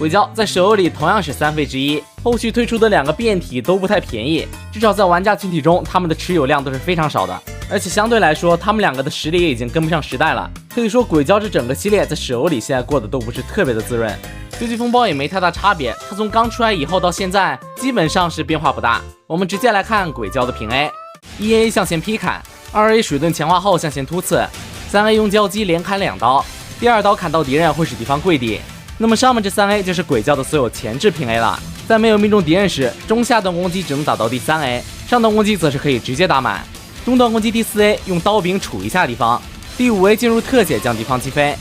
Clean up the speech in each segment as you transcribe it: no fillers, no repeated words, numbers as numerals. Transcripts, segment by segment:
鬼鲛在手游里同样是3费之一，后续推出的2个变体都不太便宜，至少在玩家群体中，他们的持有量都是非常少的，而且相对来说，他们2个的实力也已经跟不上时代了。可以说，鬼鲛这整个系列在手游里现在过得都不是特别的滋润。究极风暴也没太大差别，它从刚出来以后到现在，基本上是变化不大。我们直接来看鬼鲛的平 A：1A 向前劈砍，2A 水盾强化后向前突刺，3A 用交击连砍2刀，第2刀砍到敌人会使敌方跪地。那么上面这3A 就是鬼鲛的所有前置平 A 了，在没有命中敌人时，中下段攻击只能打到第3A， 上段攻击则是可以直接打满。中段攻击第4A 用刀柄杵一下敌方，第5A 进入特写将敌方击飞，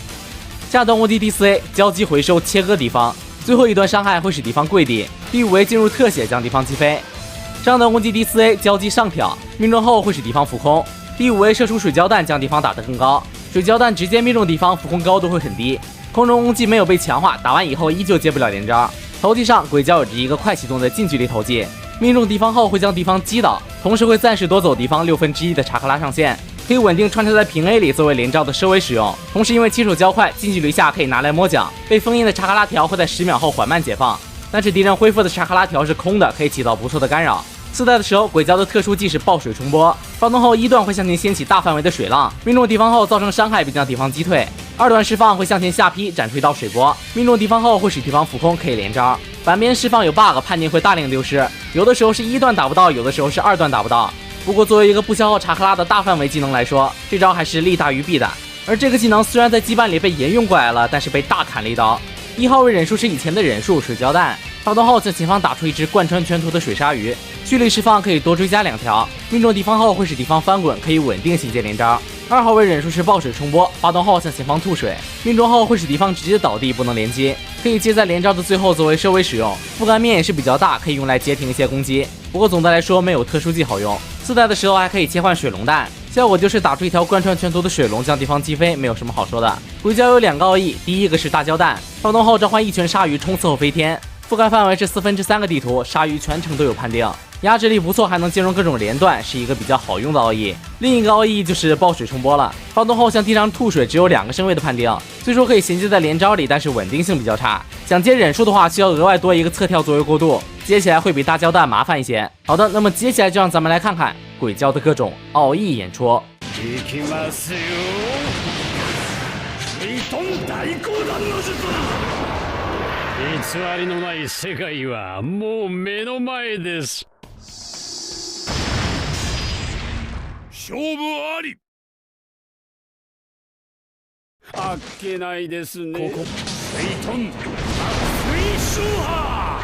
下段攻击第4A 交击回收切割敌方，最后一段伤害会使敌方跪地，第5A 进入特写将敌方击飞，上段攻击第4A 交击上挑，命中后会使敌方浮空，第5A 射出水胶弹将敌方打得更高，水胶弹直接命中敌方，浮空高度会很低，空中攻击没有被强化，打完以后依旧接不了连招。投技上，鬼鲛有着一个快启动的近距离投技，命中敌方后会将敌方击倒，同时会暂时夺走敌方1/6的查克拉上限，可以稳定穿插在平 A 里作为连招的收尾使用。同时因为起手较快，近距离下可以拿来摸奖，被封印的查克拉条会在10秒后缓慢解放，但是敌人恢复的查克拉条是空的，可以起到不错的干扰。4代的时候，鬼鲛的特殊技是爆水冲波，发动后1段会向前掀起大范围的水浪，命中敌方后造成伤害并将敌方击退；2段释放会向前下劈斩出一道水波，命中敌方后会使敌方浮空，可以连招。反边释放有 bug， 判定会大量丢失，有的时候是1段打不到，有的时候是2段打不到。不过作为一个不消耗查克拉的大范围技能来说，这招还是利大于弊的。而这个技能虽然在羁绊里被沿用过来了，但是被大砍了一刀。1号位忍术是以前的忍术水胶弹，发动后向前方打出一只贯穿全图的水鲨鱼，蓄力释放可以多追加2条，命中敌方后会使敌方翻滚，可以稳定衔接连招。2号位忍术是爆水冲波，发动后向前方吐水，命中后会使敌方直接倒地，不能连击，可以接在连招的最后作为收尾使用，覆盖面也是比较大，可以用来截停一些攻击。不过总的来说没有特殊技好用。4代的时候还可以切换水龙弹，效果就是打出一条贯穿全图的水龙将敌方击飞，没有什么好说的。鬼鲛有2个奥义，第一个是大胶弹，发动后召唤一拳鲨鱼冲刺后飞天，覆盖范围是3/4个地图，鲨鱼全程都有判定，压制力不错，还能兼容各种连段，是一个比较好用的奥义。另一个奥义就是爆水冲波了，发动后向地上吐水，只有2个身位的判定，虽说可以衔接在连招里，但是稳定性比较差。想接忍术的话，需要额外多一个侧跳作为过渡，接起来会比大胶弹麻烦一些。好的，那么接下来就让咱们来看看鬼鲛的各种奥义演出。偽りのない世界はもう目の前です。勝負あり。あっけないですね。ここフェイトンフェイショーハ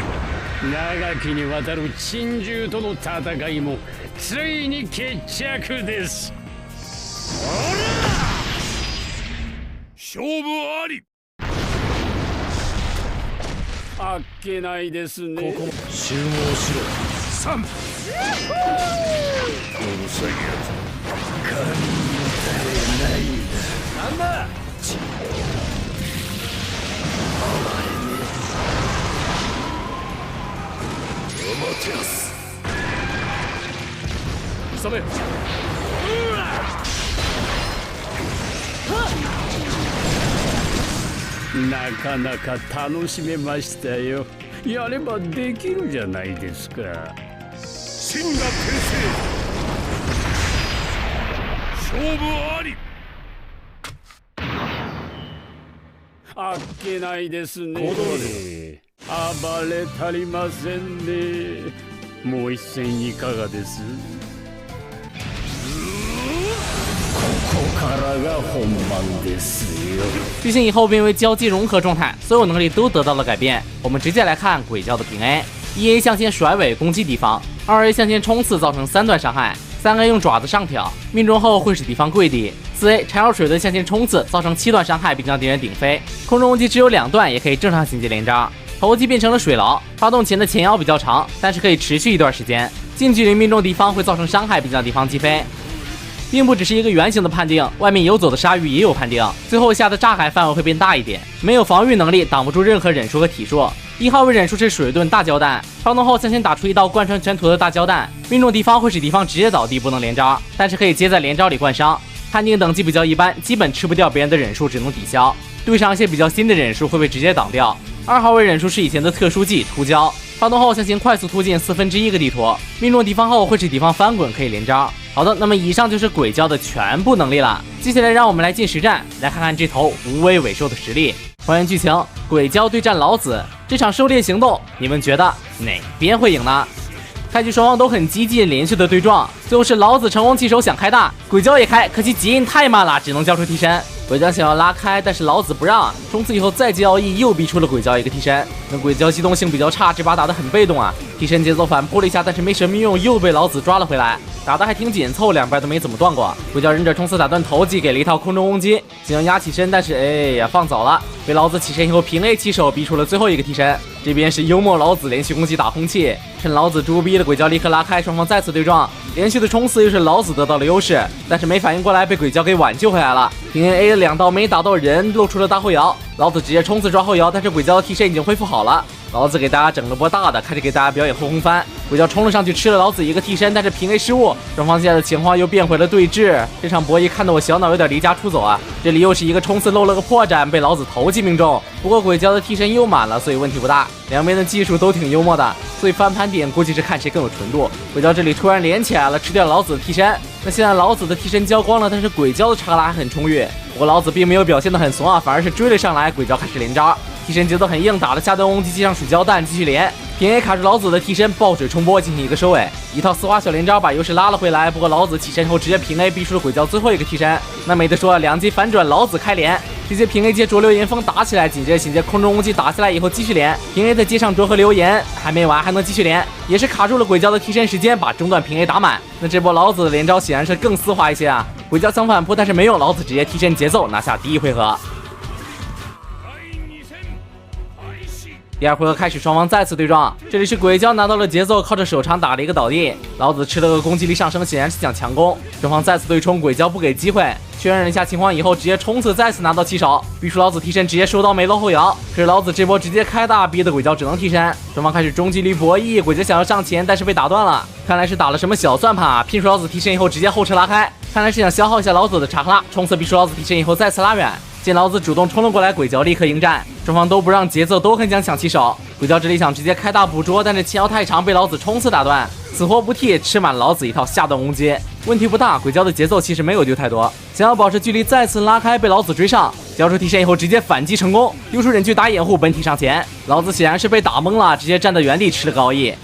ー。長きにわたる珍獣との戦いもついに決着です。ほら勝負あり。あっけないですね。ここ集合しろ。3。うるさいやつ。神みたいないんだ。なんだ。おもてなす。急げ。なかなか楽しめましたよ。やればできるじゃないですか。真が転生。勝負あり。あっけないですね。暴れ足りませんね。もう一戦いかがです？剧情以后变为交击融合状态，所有能力都得到了改变。我们直接来看鬼鲛的平 A：1A 向前甩尾攻击敌方，2A 向前冲刺造成3段伤害，3A 用爪子上挑，命中后会使敌方跪地，4A 缠绕水盾向前冲刺造成7段伤害并将敌人顶飞，空中攻击只有2段，也可以正常衔接连招。投技变成了水牢，发动前的前摇比较长，但是可以持续一段时间，近距离命中敌方会造成伤害并将敌方击飞。并不只是一个圆形的判定，外面游走的鲨鱼也有判定，最后下的炸海范围会变大一点，没有防御能力，挡不住任何忍术和体术。1号位忍术是水盾大胶弹，发动后向前打出一道贯穿全图的大胶弹，命中敌方会使敌方直接倒地，不能连招，但是可以接在连招里灌伤。判定等级比较一般，基本吃不掉别人的忍术，只能抵消，对上一些比较新的忍术会被直接挡掉。2号位忍术是以前的特殊技突交，发动后向前快速突进1/4个地图，命中敌方后会使敌方翻滚，可以连招。好的，那么以上就是鬼鲛的全部能力了。接下来让我们来进实战，来看看这头无尾尾兽的实力。还原剧情，鬼鲛对战老子，这场狩猎行动，你们觉得哪边会赢呢？开局双方都很激进，连续的对撞，最后是老子成功弃手想开大，鬼鲛也开，可惜基因太慢了，只能交出替身。鬼鲛想要拉开，但是老子不让，冲刺以后再接奥义，又逼出了鬼鲛一个替身。那鬼鲛机动性比较差，这把打得很被动啊，替身节奏反扑了一下，但是没什么用，又被老子抓了回来，打得还挺紧凑，两边都没怎么断过。鬼鲛忍者冲刺打断头技，给了一套空中攻击，想要压起身，但是哎呀放早了，被老子起身以后平 A 起手，逼出了最后一个替身。这边是幽默老子连续攻击打空气，趁老子猪逼的鬼鲛立刻拉开，双方再次对撞，连续的冲刺又是老子得到了优势，但是没反应过来，被鬼鲛给挽救回来了。平 A 了2刀没打到人，露出了大后摇，老子直接冲刺抓后摇，但是鬼鲛的替身已经恢复好了。老子给大家整了波大的，开始给大家表演后空翻。鬼鲛冲了上去，吃了老子一个替身，但是平 A 失误，双方现在的情况又变回了对峙。这场博弈看得我小脑有点离家出走啊！这里又是一个冲刺漏了个破绽，被老子头技命中。不过鬼鲛的替身又满了，所以问题不大。两边的技术都挺幽默的，所以翻盘点估计是看谁更有纯度。鬼鲛这里突然连起来了，吃掉了老子的替身。那现在老子的替身交光了，但是鬼鲛的查克拉还很充裕。不过老子并没有表现得很怂啊，反而是追了上来。鬼鲛开始连招，替身节奏很硬，打了下段攻击，接上水胶弹，继续连。平 A 卡住老子的替身，爆水冲波进行一个收尾，一套丝滑小连招把优势拉了回来。不过老子起身后直接平 A 逼出了鬼鲛最后一个替身，那没得说，两击反转，老子开连，直接平 A 接浊流炎风打起来，紧接着空中攻击打下来以后继续连，平 A 再接上浊河流炎，还没完，还能继续连，也是卡住了鬼鲛的替身时间，把中段平 A 打满。那这波老子的连招显然是更丝滑一些啊，鬼鲛想反扑，但是没用，老子直接替身节奏拿下第一回合。第二回合开始，双方再次对撞，这里是鬼鲛拿到了节奏，靠着手长打了一个倒地，老子吃了个攻击力上升，显然是想强攻。双方再次对冲，鬼鲛不给机会，确认了一下情况以后，直接冲刺，再次拿到起手，逼出老子替身，直接收刀没露后摇。可是老子这波直接开大，逼得鬼鲛只能替身。双方开始中距离博弈，鬼鲛想要上前，但是被打断了，看来是打了什么小算盘啊！拼出老子替身以后，直接后撤拉开，看来是想消耗一下老子的查克拉，冲刺逼出老子替身以后再次拉远。见老子主动冲了过来，鬼鲛立刻迎战，双方都不让节奏，都很想抢起手。鬼鲛这里想直接开大捕捉，但是前摇太长，被老子冲刺打断，死活不替，吃满老子一套下段攻击，问题不大。鬼鲛的节奏其实没有丢太多，想要保持距离，再次拉开，被老子追上，交出替身以后直接反击成功，丢出忍具打掩护，本体上前，老子显然是被打懵了，直接站在原地吃了个奥义。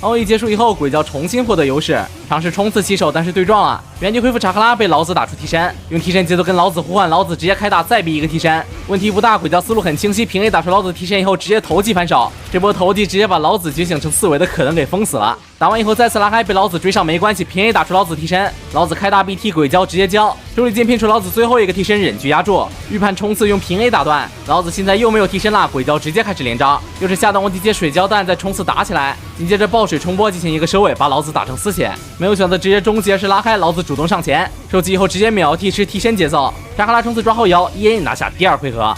奥义结束以后，鬼鲛重新获得优势，尝试冲刺起手，但是对撞了，原地恢复查克拉，被老子打出替身，用替身节奏跟老子互换，老子直接开大，再逼一个替身，问题不大。鬼鲛思路很清晰，平 A 打出老子替身以后，直接投技反手，这波投技直接把老子觉醒成4维的可能给封死了。打完以后再次拉开，被老子追上没关系，平 A 打出老子替身，老子开大 BT， 鬼鲛直接交，手里剑拼出老子最后一个替身，忍具压住，预判冲刺用平 A 打断，老子现在又没有替身了，鬼鲛直接开始连招，又是下段攻击接水胶弹，再冲刺打起来，紧接着爆水冲波进行一个收尾，把老子打成丝血，没有选择直接终结，是拉开，老子主动上前，收击以后直接秒替吃替身节奏，查克拉冲刺抓后摇，EA 拿下第二回合。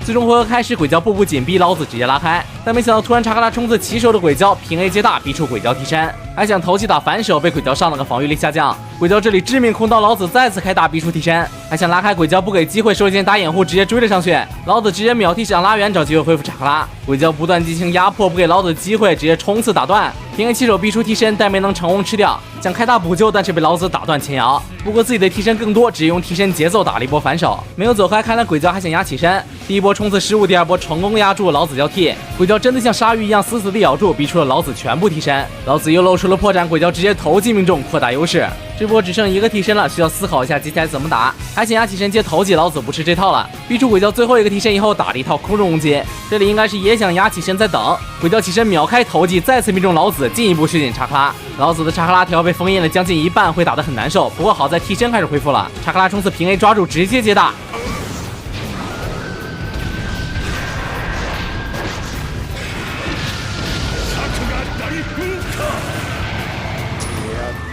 最终回合开始，鬼鲛步步紧逼，老子直接拉开，但没想到突然查克拉冲刺起手的鬼鲛平 A 接大，逼出鬼鲛替身，还想投技打反手，被鬼鲛上了个防御力下降。鬼鲛这里致命空刀，老子再次开大逼出替身，还想拉开，鬼鲛不给机会，手里剑打掩护，直接追了上去，老子直接秒替想拉远，找机会恢复查克拉。鬼鲛不断进行压迫，不给老子机会，直接冲刺打断，平 A 起手逼出替身，但没能成功吃掉，想开大补救，但是被老子打断前摇。不过自己的替身更多，直接用替身节奏打了一波反手，没有走开，看来鬼鲛还想压起身。第一波冲刺失误，第二波成功压住老子交替，鬼鲛真的像鲨鱼一样死死地咬住，逼出了老子全部替身，老子又露出了破绽，鬼鲛直接投技命中，扩大优势。这波只剩一个替身了，需要思考一下接下来怎么打，还想压起身接投技，老子不吃这套了，逼出鬼鲛最后一个替身以后打了一套空中攻击，这里应该是也想压起身再等，鬼鲛起身秒开投技，再次命中老子，进一步削减查克拉，老子的查克拉条被封印了将近一半，会打得很难受，不过好在替身开始恢复了，查克拉冲刺平 A 抓住直接接大。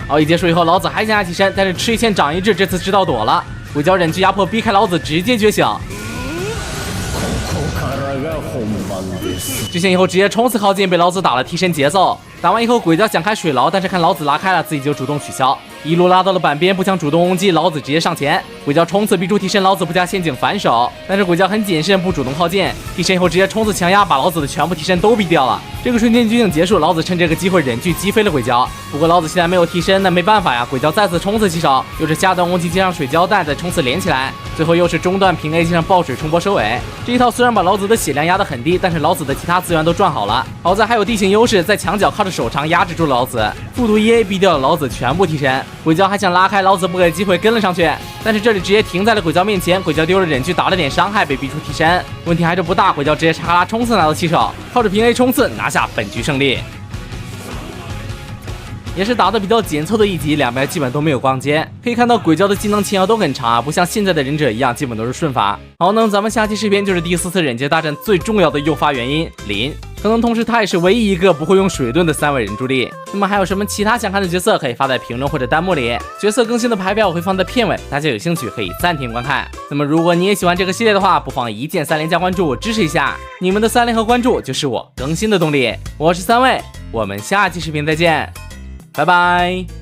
奥义结束以后，老子还想压起身，但是吃一堑长一智，这次知道躲了。鬼鲛忍具压迫逼开老子，直接觉醒。が本番です。之前以后直接冲刺靠近，被老子打了替身节奏。打完以后，鬼教想开水牢，但是看老子拉开了，自己就主动取消，一路拉到了板边，不想主动攻击，老子直接上前，鬼教冲刺逼出替身，老子不加陷阱反手，但是鬼教很谨慎，不主动靠近，替身以后直接冲刺强压，把老子的全部替身都逼掉了。这个瞬间军警结束，老子趁这个机会忍拒击飞了鬼教。不过老子现在没有替身，那没办法呀，鬼教再次冲刺起手，又是下段攻击接上水胶弹，再冲刺连起来，最后又是中段平 A 接上爆水冲波收尾。这一套虽然把老子的血量压得很低，但是老子的其他资源都赚好了，好在还有地形优势，在墙角靠着手长压制住了老子，复读 EA 逼掉了老子全部替身。鬼教还想拉开，老子不给机会跟了上去，但是这里直接停在了鬼教面前，鬼教丢了忍具打了点伤害，被逼出替身，问题还是不大，鬼教直接查哈拉冲刺拿到7手，靠着平 A 冲刺拿下本局胜利。也是打得比较紧凑的一集，两边基本都没有逛街。可以看到鬼教的技能前摇都很长啊，不像现在的忍者一样，基本都是顺法。好，那么咱们下期视频就是第4次忍界大战最重要的诱发原因林，可能同时他也是唯一一个不会用水遁的3位人助力。那么还有什么其他想看的角色，可以发在评论或者弹幕里。角色更新的排表我会放在片尾，大家有兴趣可以暂停观看。那么如果你也喜欢这个系列的话，不妨一键3连加关注支持一下，你们的3连和关注就是我更新的动力。我是3位，我们下期视频再见。拜拜。